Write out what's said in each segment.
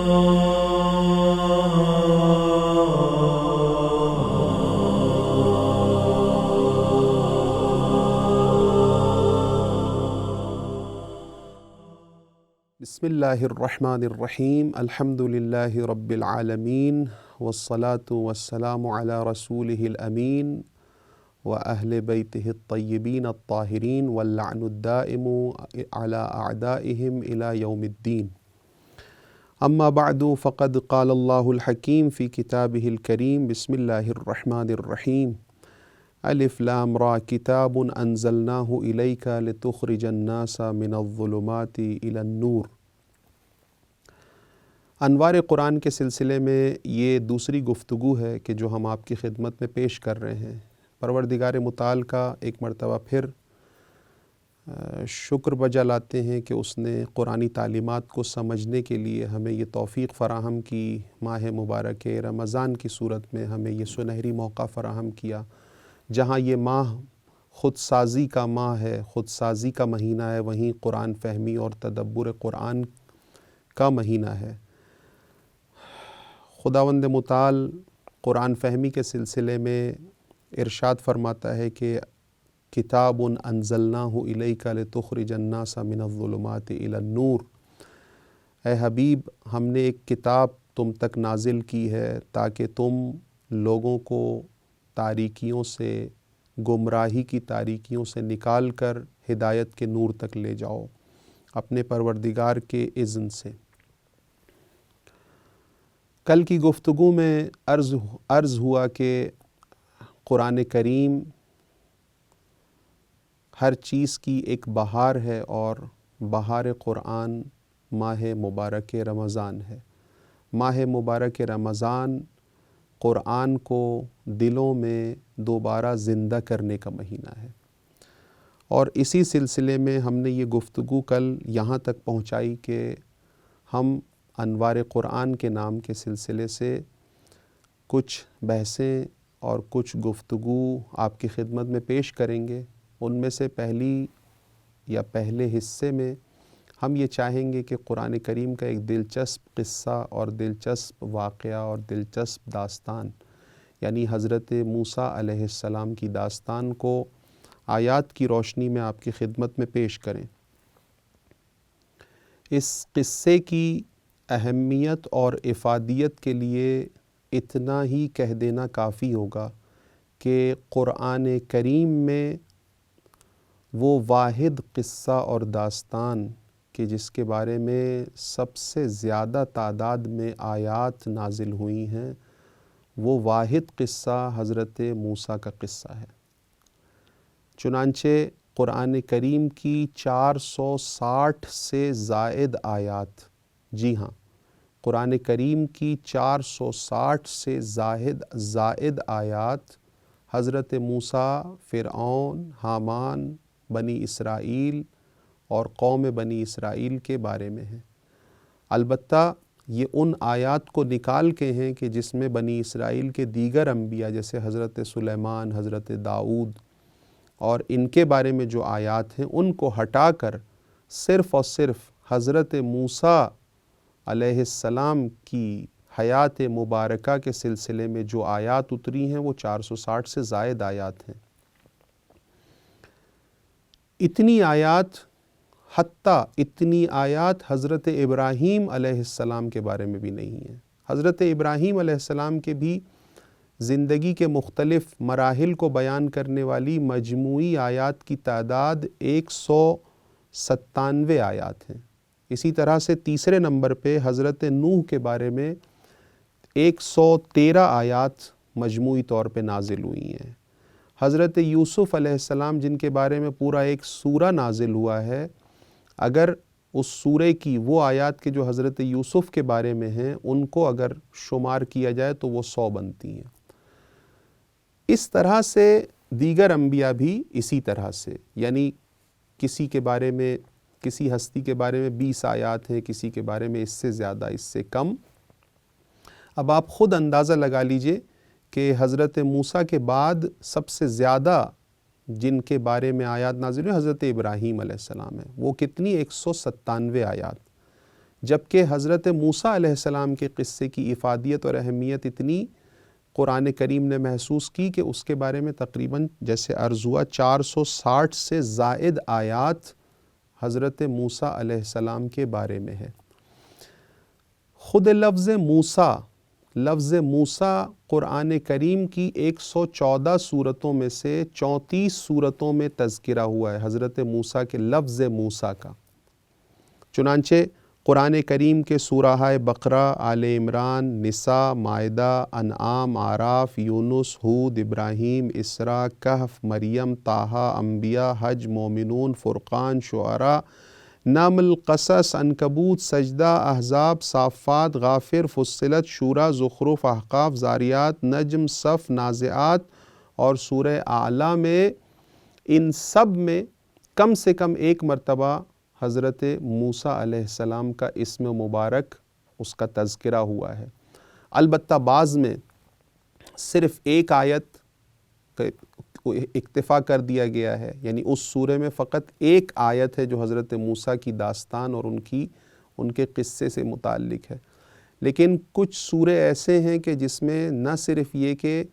بسم اللہ الرحمن الرحیم الحمد للہ رب العالمین والصلاة والسلام علی رسولہ الامین واہل بیتہ الطیبین الطاہرین واللعن الدائم علی اعدائہم الی یوم الدین اما بعد فقد قال اللہ الحکیم فی کتابہ الکریم بسم اللہ الرحمن الرحیم الف لام را کتاب انزلناہ الیک لتخرج الناس من الظلمات الی النور۔ انوار قرآن کے سلسلے میں یہ دوسری گفتگو ہے کہ جو ہم آپ کی خدمت میں پیش کر رہے ہیں۔ پروردگار متعال کا ایک مرتبہ پھر شکر بجا لاتے ہیں کہ اس نے قرآنی تعلیمات کو سمجھنے کے لیے ہمیں یہ توفیق فراہم کی، ماہ مبارک رمضان کی صورت میں ہمیں یہ سنہری موقع فراہم کیا جہاں یہ ماہ خود سازی کا ماہ ہے، خود سازی کا مہینہ ہے، وہیں قرآن فہمی اور تدبر قرآن کا مہینہ ہے۔ خداوند متعال قرآن فہمی کے سلسلے میں ارشاد فرماتا ہے کہ کتاب انزلناہ الیک لتخرج الناس من الظلمات الی النور، اے حبیب ہم نے ایک کتاب تم تک نازل کی ہے تاکہ تم لوگوں کو تاریکیوں سے، گمراہی کی تاریکیوں سے نکال کر ہدایت کے نور تک لے جاؤ اپنے پروردگار کے اذن سے۔ کل کی گفتگو میں عرض ہوا کہ قرآن کریم ہر چیز کی ایک بہار ہے اور بہار قرآن ماہ مبارک رمضان ہے۔ ماہ مبارک رمضان قرآن کو دلوں میں دوبارہ زندہ کرنے کا مہینہ ہے، اور اسی سلسلے میں ہم نے یہ گفتگو کل یہاں تک پہنچائی کہ ہم انوار قرآن کے نام کے سلسلے سے کچھ بحثیں اور کچھ گفتگو آپ کی خدمت میں پیش کریں گے۔ ان میں سے پہلے حصے میں ہم یہ چاہیں گے کہ قرآن کریم کا ایک دلچسپ قصہ اور دلچسپ واقعہ اور دلچسپ داستان، یعنی حضرت موسیٰ علیہ السلام کی داستان کو آیات کی روشنی میں آپ کی خدمت میں پیش کریں۔ اس قصے کی اہمیت اور افادیت کے لیے اتنا ہی کہہ دینا کافی ہوگا کہ قرآن کریم میں وہ واحد قصہ اور داستان کہ جس کے بارے میں سب سے زیادہ تعداد میں آیات نازل ہوئی ہیں، وہ واحد قصہ حضرت موسیٰ کا قصہ ہے۔ چنانچہ قرآن کریم کی 460 سے زائد آیات، جی ہاں، قرآن کریم کی 460 سے زائد آیات حضرت موسیٰ، فرعون، حامان، بنی اسرائیل اور قوم بنی اسرائیل کے بارے میں ہیں۔ البتہ یہ ان آیات کو نکال کے ہیں کہ جس میں بنی اسرائیل کے دیگر انبیاء جیسے حضرت سلیمان، حضرت داؤد اور ان کے بارے میں جو آیات ہیں ان کو ہٹا کر صرف اور صرف حضرت موسیٰ علیہ السلام کی حیات مبارکہ کے سلسلے میں جو آیات اتری ہیں وہ 460 سے زائد آیات ہیں۔ اتنی آیات حضرت ابراہیم علیہ السلام کے بارے میں بھی نہیں ہیں۔ حضرت ابراہیم علیہ السلام کے بھی زندگی کے مختلف مراحل کو بیان کرنے والی مجموعی آیات کی تعداد 197 آیات ہیں۔ اسی طرح سے تیسرے نمبر پہ حضرت نوح کے بارے میں 113 آیات مجموعی طور پہ نازل ہوئی ہیں۔ حضرت یوسف علیہ السلام جن کے بارے میں پورا ایک سورہ نازل ہوا ہے، اگر اس سورے کی وہ آیات کے جو حضرت یوسف کے بارے میں ہیں ان کو اگر شمار کیا جائے تو وہ 100 بنتی ہیں۔ اس طرح سے دیگر انبیاء بھی اسی طرح سے، یعنی کسی کے بارے میں، کسی ہستی کے بارے میں 20 آیات ہیں، کسی کے بارے میں اس سے زیادہ، اس سے کم۔ اب آپ خود اندازہ لگا لیجئے کہ حضرت موسیٰ کے بعد سب سے زیادہ جن کے بارے میں آیات نازل ہوئی حضرت ابراہیم علیہ السلام ہے، وہ کتنی 197 آیات، جبکہ حضرت موسیٰ علیہ السلام کے قصے کی افادیت اور اہمیت اتنی قرآن کریم نے محسوس کی کہ اس کے بارے میں تقریباً جیسے عرض ہوا 460 سے زائد آیات حضرت موسیٰ علیہ السلام کے بارے میں ہے۔ خود لفظ موسیٰ قرآن کریم کی 114 سورتوں میں سے 34 سورتوں میں تذکرہ ہوا ہے حضرت موسیٰ کے لفظ موسیٰ کا۔ چنانچہ قرآن کریم کے سورہ بقرہ، آل عمران، نساء، مائدہ، انعام، اعراف، یونس، ہود، ابراہیم، اسراء، کہف، مریم، طٰہٰ، انبیاء، حج، مومنون، فرقان، شعراء، نمل، قصص، عنکبوت، سجدہ، احزاب، صافات، غافر، فصلت، شورى، زخرف، احقاف، زاریات، نجم، صف، نازعات اور سورہ اعلیٰ میں ان سب میں کم سے کم ایک مرتبہ حضرت موسیٰ علیہ السلام کا اسم مبارک اس کا تذکرہ ہوا ہے۔ البتہ بعض میں صرف ایک آیت اکتفا کر دیا گیا ہے، یعنی اس سورے میں فقط ایک آیت ہے جو حضرت موسیٰ کی داستان اور ان کے قصے سے متعلق ہے۔ لیکن کچھ سورے ایسے ہیں کہ جس میں نہ صرف یہ کہ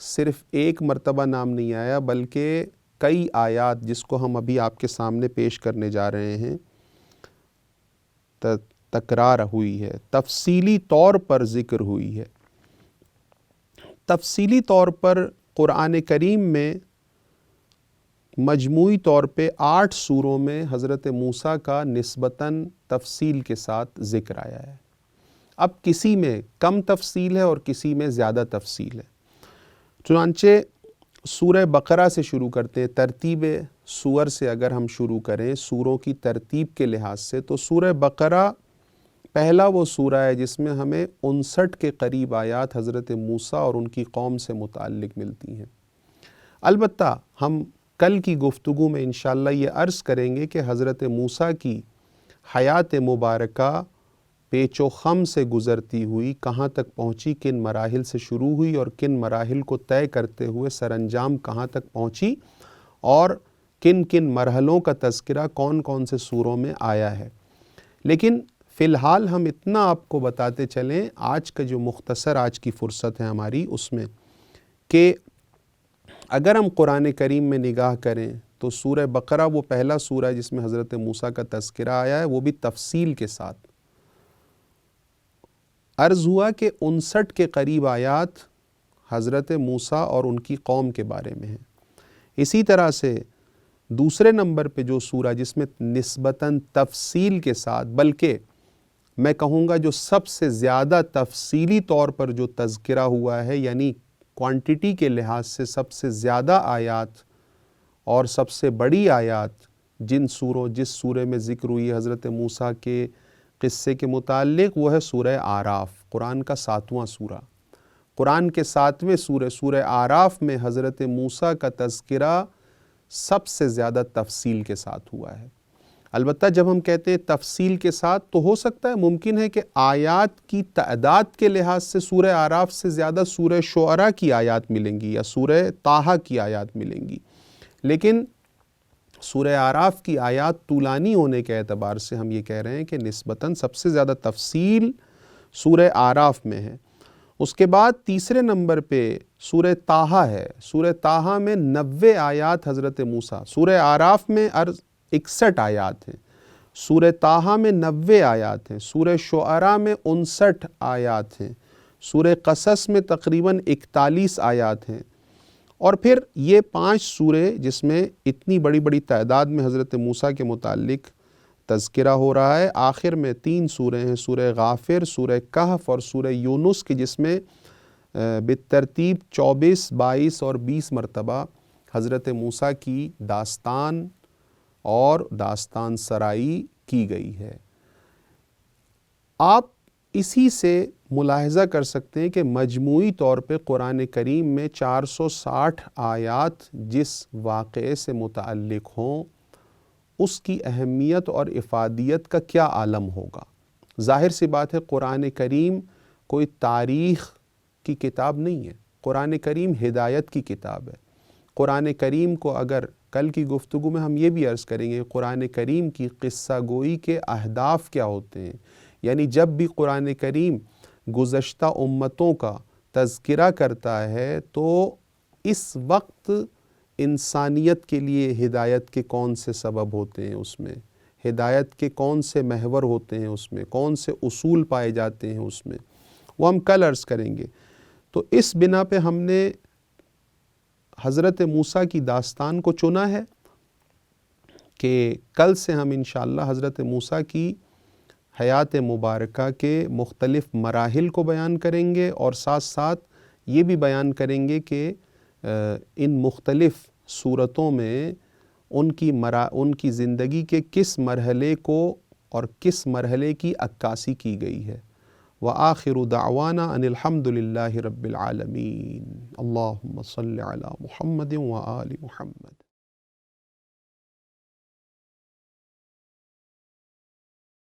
صرف ایک مرتبہ نام نہیں آیا بلکہ کئی آیات جس کو ہم ابھی آپ کے سامنے پیش کرنے جا رہے ہیں تکرار ہوئی ہے، تفصیلی طور پر ذکر ہوئی ہے۔ تفصیلی طور پر قرآن کریم میں مجموعی طور پہ 8 سوروں میں حضرت موسیٰ کا نسبتاً تفصیل کے ساتھ ذکر آیا ہے۔ اب کسی میں کم تفصیل ہے اور کسی میں زیادہ تفصیل ہے۔ چنانچہ سورہ بقرہ سے شروع کرتے ہیں۔ ترتیب سور سے اگر ہم شروع کریں سوروں کی ترتیب کے لحاظ سے تو سورہ بقرہ پہلا وہ سورہ ہے جس میں ہمیں 59 کے قریب آیات حضرت موسیٰ اور ان کی قوم سے متعلق ملتی ہیں۔ البتہ ہم کل کی گفتگو میں انشاءاللہ یہ عرض کریں گے کہ حضرت موسیٰ کی حیات مبارکہ پیچ و خم سے گزرتی ہوئی کہاں تک پہنچی، کن مراحل سے شروع ہوئی اور کن مراحل کو طے کرتے ہوئے سر انجام کہاں تک پہنچی، اور کن کن مرحلوں کا تذکرہ کون کون سے سوروں میں آیا ہے۔ لیکن فی الحال ہم اتنا آپ کو بتاتے چلیں آج کا جو مختصر آج کی فرصت ہے ہماری اس میں کہ اگر ہم قرآن کریم میں نگاہ کریں تو سورہ بقرہ وہ پہلا سورہ ہے جس میں حضرت موسیٰ کا تذکرہ آیا ہے، وہ بھی تفصیل کے ساتھ۔ عرض ہوا کہ 59 کے قریب آیات حضرت موسیٰ اور ان کی قوم کے بارے میں ہیں۔ اسی طرح سے دوسرے نمبر پہ جو سورہ جس میں نسبتاً تفصیل کے ساتھ بلکہ میں کہوں گا جو سب سے زیادہ تفصیلی طور پر جو تذکرہ ہوا ہے، یعنی کوانٹٹی کے لحاظ سے سب سے زیادہ آیات اور سب سے بڑی آیات جس سورے میں ذکر ہوئی ہے حضرت موسیٰ کے قصے کے متعلق، وہ ہے سورہ اعراف، قرآن کا 7واں سورہ۔ قرآن کے 7ویں سورہ اعراف میں حضرت موسیٰ کا تذکرہ سب سے زیادہ تفصیل کے ساتھ ہوا ہے۔ البتہ جب ہم کہتے ہیں تفصیل کے ساتھ تو ہو سکتا ہے ممکن ہے کہ آیات کی تعداد کے لحاظ سے سورہ اعراف سے زیادہ سورہ شعراء کی آیات ملیں گی یا سورہ طٰہٰ کی آیات ملیں گی، لیکن سورہ اعراف کی آیات طولانی ہونے کے اعتبار سے ہم یہ کہہ رہے ہیں کہ نسبتاً سب سے زیادہ تفصیل سورہ اعراف میں ہے۔ اس کے بعد تیسرے نمبر پہ سورہ طٰہٰ ہے۔ سورہ طٰہٰ میں 90 آیات حضرت موسیٰ، سورہ اعراف میں 61 آیات ہیں، سورہ طٰہٰ میں 90 آیات ہیں، سورہ شعراء میں 59 آیات ہیں، سورہ قصص میں تقریباً 41 آیات ہیں، اور پھر یہ 5 سورے جس میں اتنی بڑی بڑی تعداد میں حضرت موسیٰ کے متعلق تذکرہ ہو رہا ہے۔ آخر میں 3 سورے ہیں، سورہ غافر، سورہ کہف اور سورہ یونس کی جس میں بالترتیب 24، 22 اور 20 مرتبہ حضرت موسیٰ کی داستان اور داستان سرائی کی گئی ہے۔ آپ اسی سے ملاحظہ کر سکتے ہیں کہ مجموعی طور پہ قرآن کریم میں 460 آیات جس واقعے سے متعلق ہوں اس کی اہمیت اور افادیت کا کیا عالم ہوگا۔ ظاہر سی بات ہے قرآن کریم کوئی تاریخ کی کتاب نہیں ہے، قرآن کریم ہدایت کی کتاب ہے۔ قرآن کریم کو اگر کل کی گفتگو میں ہم یہ بھی عرض کریں گے قرآن کریم کی قصہ گوئی کے اہداف کیا ہوتے ہیں، یعنی جب بھی قرآن کریم گزشتہ امتوں کا تذکرہ کرتا ہے تو اس وقت انسانیت کے لیے ہدایت کے کون سے سبب ہوتے ہیں، اس میں ہدایت کے کون سے محور ہوتے ہیں، اس میں کون سے اصول پائے جاتے ہیں، اس میں وہ ہم کل عرض کریں گے۔ تو اس بنا پہ ہم نے حضرت موسیٰ کی داستان کو چنا ہے کہ کل سے ہم انشاءاللہ حضرت موسیٰ کی حیات مبارکہ کے مختلف مراحل کو بیان کریں گے، اور ساتھ ساتھ یہ بھی بیان کریں گے کہ ان مختلف صورتوں میں ان کی زندگی کے کس مرحلے کو اور کس مرحلے کی عکاسی کی گئی ہے۔ وآخر دعوانا ان الحمد للہ رب العالمین۔ اللہم صل علی محمد وآل محمد۔